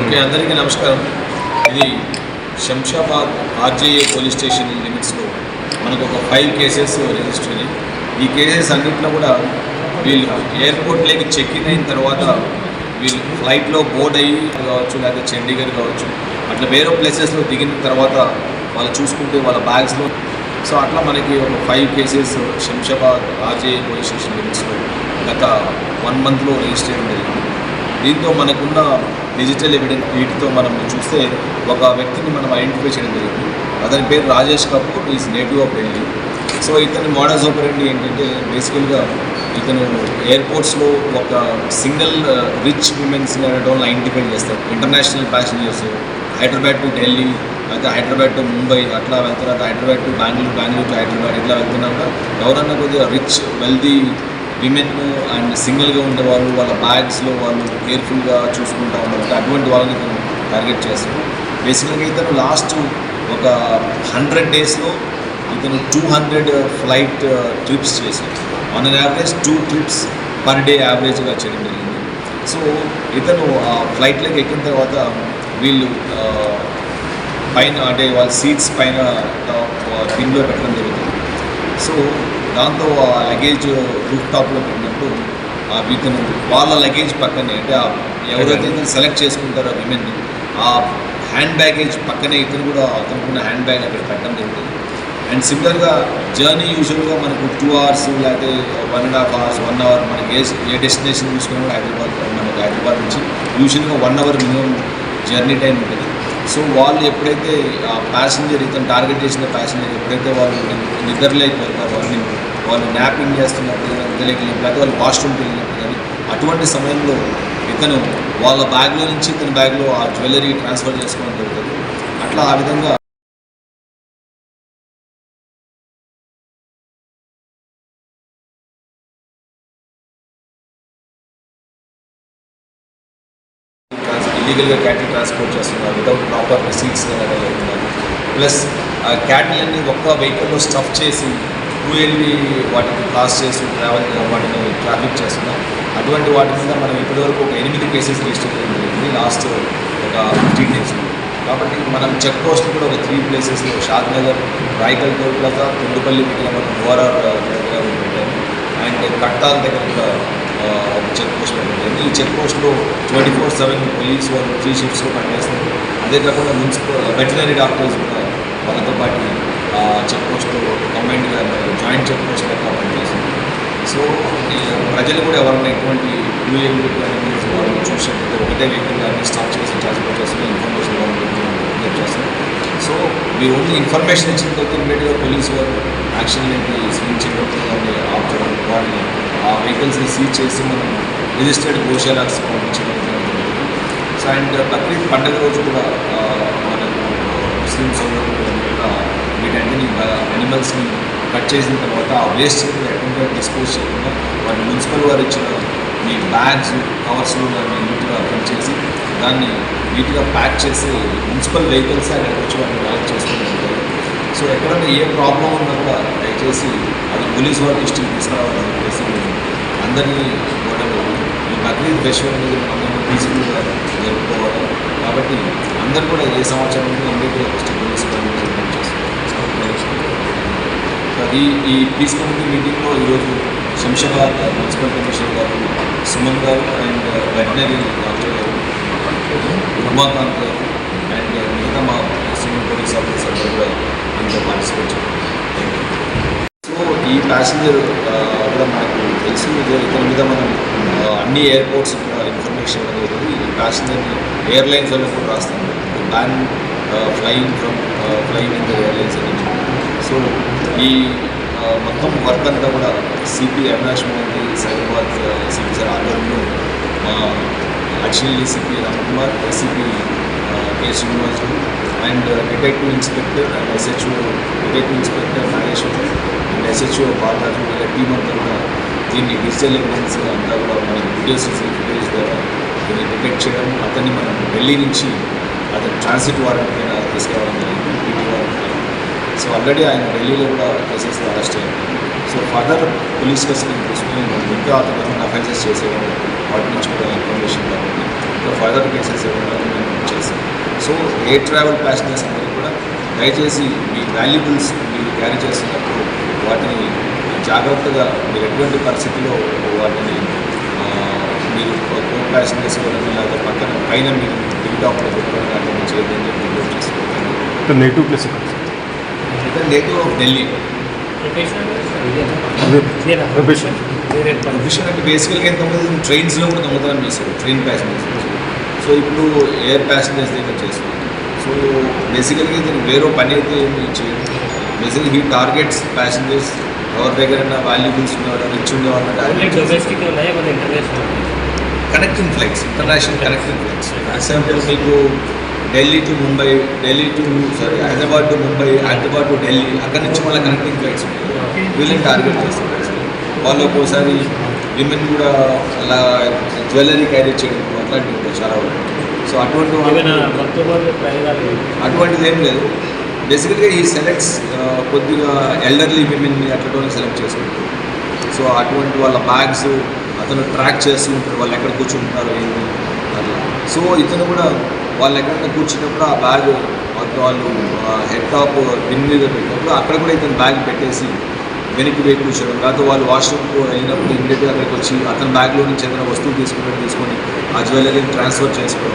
Okay, అందరికీ నమస్కారం. ఇది శంషాబాద్ ఆర్జేఏ పోలీస్ స్టేషన్ లిమిట్స్లో మనకు ఒక 5 కేసెస్ రిజిస్టర్ అయినాయి. ఈ కేసెస్ అన్నింటిలో కూడా వీళ్ళు ఎయిర్పోర్ట్లోకి చెక్ ఇన్ అయిన తర్వాత వీళ్ళు ఫ్లైట్లో బోర్డ్ అయ్యి కావచ్చు, లేకపోతే చండీగఢ్ కావచ్చు, అట్లా వేరే ప్లేసెస్లో దిగిన తర్వాత వాళ్ళు చూసుకుంటే వాళ్ళ బ్యాగ్స్లో సో అట్లా మనకి ఒక 5 కేసెస్ శంషాబాద్ ఆర్జేఏ పోలీస్ స్టేషన్ లిమిట్స్లో గత 1 మంత్లో రిజిస్టర్ చేయడం జరిగింది. దీంతో మనకున్న డిజిటల్ ఎవిడెన్స్ వీటితో మనం చూస్తే ఒక వ్యక్తిని మనం ఐడెంటిఫై చేయడం జరిగింది. అతని పేరు Rajesh Kapoor, is native of Delhi. So ఇతని మోడల్స్ ఆపరేండి ఏంటంటే బేసికల్గా ఇతను ఎయిర్పోర్ట్స్లో ఒక సింగిల్ రిచ్ విమెన్స్ అనేటువంటి ఐడెంటిఫై చేస్తారు. International passengers Hyderabad to Delhi, అయితే హైదరాబాద్ టు ముంబై అట్లా వెళ్తున్నారు, హైదరాబాద్ టు బెంగళూరు టు హైదరాబాద్ ఇట్లా వెళ్తున్నాక ఎవరన్నా కొద్దిగా రిచ్ వెల్దీ విమెన్ అండ్ సింగిల్గా ఉండేవాళ్ళు, వాళ్ళ బ్యాగ్స్లో వాళ్ళు కేర్ఫుల్గా చూసుకుంటూ ఉన్నారు. అటువంటి వాళ్ళని ఇతను టార్గెట్ చేస్తారు. బేసిక్గా ఇతను లాస్ట్ ఒక 100 డేస్లో ఇతను 200 ఫ్లైట్ ట్రిప్స్ చేశారు. On an average 2 trips per day యావరేజ్గా చేయడం జరిగింది. సో ఇతను ఫ్లైట్లోకి ఎక్కిన తర్వాత వీళ్ళు పైన అంటే వాళ్ళ సీట్స్ పైన కిందలో పెట్టడం జరుగుతుంది. సో దాంతో ఆ లగేజ్ రూఫ్ టాప్లో పెట్టినప్పుడు ఇతను వాళ్ళ లగేజ్ పక్కనే అంటే ఎవరైతే ఇతను సెలెక్ట్ చేసుకుంటారో విమెన్ని ఆ హ్యాండ్ బ్యాగేజ్ పక్కనే ఇతను కూడా అతనుకున్న హ్యాండ్ బ్యాగ్ అక్కడ పెట్టడం జరుగుతుంది. అండ్ సిమిలర్గా జర్నీ యూజువల్గా మనకు 2 hours లేకపోతే 1.5 hours 1 hour మనకి ఏ డెస్టినేషన్ చూసుకున్నా కూడా హైదరాబాద్ నుంచి యూజువల్గా 1 hour మినిమం జర్నీ టైం ఉంటుంది. సో వాళ్ళు ఎప్పుడైతే ఆ ప్యాసింజర్ ఇతను టార్గెట్ చేసిన ప్యాసింజర్ ఎప్పుడైతే వాళ్ళు నిద్రలోకి వెళ్తారో వాళ్ళు న్యాపింగ్ చేస్తున్నప్పుడు నిద్రలోకి వెళ్ళినప్పుడు వాళ్ళు వాష్రూమ్కి వెళ్ళినప్పుడు కానీ అటువంటి సమయంలో ఇతను వాళ్ళ బ్యాగ్లో నుంచి ఇతని బ్యాగ్లో ఆ జ్యువెలరీ ట్రాన్స్ఫర్ చేసుకోవడం జరుగుతుంది. అట్లా ఆ విధంగా ఇల్లీగల్గా క్యాటిల్ ట్రాన్స్పోర్ట్ చేస్తున్నారు, వితౌట్ ప్రాపర్ రిసీట్స్ వెళ్తున్నారు. ప్లస్ క్యాటిల్ అన్ని ఒక్క వెహికల్లో స్టఫ్ చేసి వెళ్ళి వాటిని క్రాస్ చేసి వాటిని ట్రాఫిక్ చేస్తున్నారు. అటువంటి వాటి మీద మనం ఇప్పటివరకు ఒక 8 కేసెస్ రిజిస్టర్ చేయడం జరిగింది లాస్ట్ ఒక 15 daysలో. కాబట్టి మనం చెక్ పోస్ట్ కూడా ఒక 3 places Shadnagar, Rayakal toll plaza, Tundupally దగ్గర మనం ఓఆర్ఆర్ దగ్గర పెట్టాము. అండ్ కట్టాల్ దగ్గర కూడా ఒక చెక్ పోస్ట్ పెట్టడం. ఈ చెక్ పోస్ట్లో 24/7 పోలీస్ వాళ్ళు 3 shiftsలో పనిచేస్తున్నారు. అదే కాకుండా మున్సిపల్ వెటనరీ డాక్టర్స్ కూడా వాళ్ళతో పాటు చెక్ పోస్ట్లో కంబైన్డ్గా జాయింట్ చెక్ పోస్ట్ లెక్క పనిచేస్తుంది. సో ప్రజలు కూడా ఎవరైనా ఎటువంటి వాళ్ళు చూసినట్టు ఒకటే వెహికల్ అన్ని స్టాప్ చేసి ట్రాన్స్పోర్ట్ చేస్తున్న ఇన్ఫర్మేషన్ వాళ్ళు చేస్తారు. సో మీరు ఓన్లీ ఇన్ఫర్మేషన్ ఇచ్చిన తర్వాత ఇమ్మీడియట్గా పోలీసు వాళ్ళు యాక్షన్ ఏంటి స్వింగ్ చేయడం కానీ ఆపడం వాటిని ఆ వెహికల్స్ని సీజ్ చేసి మనం రిజిస్టర్డ్ గోశాలకు పంపించడం జరుగుతుంది. సో అండ్ బక్రీద్ పండుగ రోజు కూడా మనకు ముస్లిం సోదరులు వీటన్ని యానిమల్స్ని కట్ చేసిన తర్వాత ఆ వేస్ట్ని ఎక్కడ డిస్పోజ్ చేయకుండా వాటి మున్సిపల్ వారు ఇచ్చిన మీ బ్యాగ్స్ కవర్స్లో దాన్ని నీట్గా కట్ చేసి దాన్ని నీట్గా ప్యాక్ చేసి మున్సిపల్ వెహికల్స్ అక్కడికి వచ్చి వాటిని కలెక్ట్ చేసుకుని ఉంటారు. సో ఎక్కడైనా ఏ ప్రాబ్లం ఉన్నా కూడా దయచేసి అది పోలీస్ వారి దృష్టికి తీసుకురావాలని చెప్పేసి అందరినీ గొడవ ఈ బక్రీద్ ఫెస్టివల్ అనేది అందరూ పీస్ఫుల్గా జరుపుకోవాలి. కాబట్టి అందరూ కూడా ఏ సమాచారం ఇమ్మీడియట్గా ఫస్ట్ పోలీస్ అది ఈ పీస్ కమిటీ మీటింగ్లో ఈరోజు శంషాబాద్ మున్సిపల్ కమిషనర్ గారు, సుమన్ గారు అండ్ వెటనరీ డాక్టర్ గారు, ఉమాకాంత్ గారు అండ్ మిగతా మా సీనియర్ పోలీస్ ఆఫీసర్ గారు కూడా దీంట్లో పార్టిసిపేట్ చేయాలి. సో ఈ ప్యాసింజర్ కూడా మనకు తెలుసు ఇతని మీద మనం అన్ని ఎయిర్పోర్ట్స్ కూడా ఇన్ఫర్మేషన్ అనేది ఈ ప్యాసింజర్ని ఎయిర్లైన్స్ వాళ్ళు కూడా రాస్తాము ban flying in the airlines అనేది. సో ఈ మొత్తం వర్క్ అంతా కూడా CP Avinash Mohanty Cyberabad CP sir ఆధ్వర్యంలో additional ACP Ramkumar, ACP K Srinivasulu and detective inspector and detective inspector Nageshwar and SHO Balaraju వీళ్ళ టీం అంతా కూడా దీన్ని డిజిటల్ ఎవిడెన్స్ అంతా కూడా మన వీడియోస్ ఫుటేజ్ ద్వారా దీన్ని డిటెక్ట్ చేయడం, అతన్ని మనం ఢిల్లీ నుంచి అతను ట్రాన్సిట్ వారెంట్ పైన తీసుకురావడం జరిగింది, పీటీ వారెంట్. సో ఆల్రెడీ ఆయన ఢిల్లీలో కూడా కేసెస్లో అరెస్ట్ అయ్యారు. సో ఫర్దర్ పోలీస్ కస్టడీ తీసుకుని ఇంకా అతను అఫెన్సెస్ చేసేవాళ్ళు వాటి నుంచి కూడా ఇన్ఫర్మేషన్ కాబట్టి ఇంకా ఫర్దర్ కేసెస్ ఇవ్వడానికి సో ఎయిర్ ట్రావెల్ ప్యాసింజర్స్ అందరికీ కూడా దయచేసి మీ వాల్యుబుల్స్ మీరు క్యారీ చేస్తున్నప్పుడు వాటిని జాగ్రత్తగా మీరు ఎటువంటి పరిస్థితుల్లో వాటిని మీరు కో ప్యాసింజర్స్ ఇవ్వడం లేదా పక్కన పైన మీరు టికెట్ ఆఫ్లో పెట్టుకోవడం అటువంటి చేయదని చెప్పి రిపోర్ట్ చేసుకుంటాను. Negative place native of Delhi. Profession అంటే బేసికల్గా ఎంతమంది ట్రైన్స్లో కూడా దొంగతనం చేస్తారు, ట్రైన్ ప్యాసింజర్స్. సో ఇప్పుడు ఎయిర్ ప్యాసింజర్స్ దగ్గర చేస్తారు. సో బేసికల్గా ఇతను వేరే పని అయితే ఏమి చేయదు. బేసికలీ హీ టార్గెట్స్ ప్యాసింజర్స్ ఎవరి దగ్గర వాల్యుబుల్స్ ఉండేవాళ్ళు రిచ్ ఉండేవాళ్ళు connecting flights, international connecting flights. Example మీకు Delhi to Mumbai, Hyderabad to Mumbai, Hyderabad to Delhi, అక్కడి నుంచి మళ్ళీ కనెక్టింగ్ ఫ్లైట్స్ ఉంటాయి. వీళ్ళని టార్గెట్ చేస్తారు. వాళ్ళు ఒక్కోసారి విమెన్ కూడా అలా జ్యువెలరీ క్యారీ చేయడం అట్లాంటివి ఉంటాయి చాలా వరకు. సో అటువంటిది ఏం లేదు. బేసికల్గా ఈ సెలెక్ట్స్ కొద్దిగా ఎల్డర్లీ విమెన్ని అట్లా సెలెక్ట్ చేసుకుంటారు. సో అటువంటి వాళ్ళ బ్యాగ్స్ అతను ట్రాక్ చేస్తూ ఉంటారు, వాళ్ళు ఎక్కడ కూర్చుంటున్నారు ఏంటి అట్లా. సో ఇతను కూడా వాళ్ళు ఎక్కడైనా కూర్చున్నప్పుడు ఆ బ్యాగ్ వాళ్ళు హెడ్ టాప్ పిన్ మీద పెట్టినప్పుడు అక్కడ కూడా ఇతను బ్యాగ్ పెట్టేసి వెనక్కి పోయి కూర్చోవడం, లేకపోతే వాళ్ళు వాష్రూమ్కి వెళ్ళినప్పుడు ఇమ్మీడియట్గా అక్కడికి వచ్చి అతని బ్యాగ్లో నుంచి ఏదైనా వస్తువు తీసుకొని ఆ జ్యువెలరీని ట్రాన్స్ఫర్ చేసుకోవడం,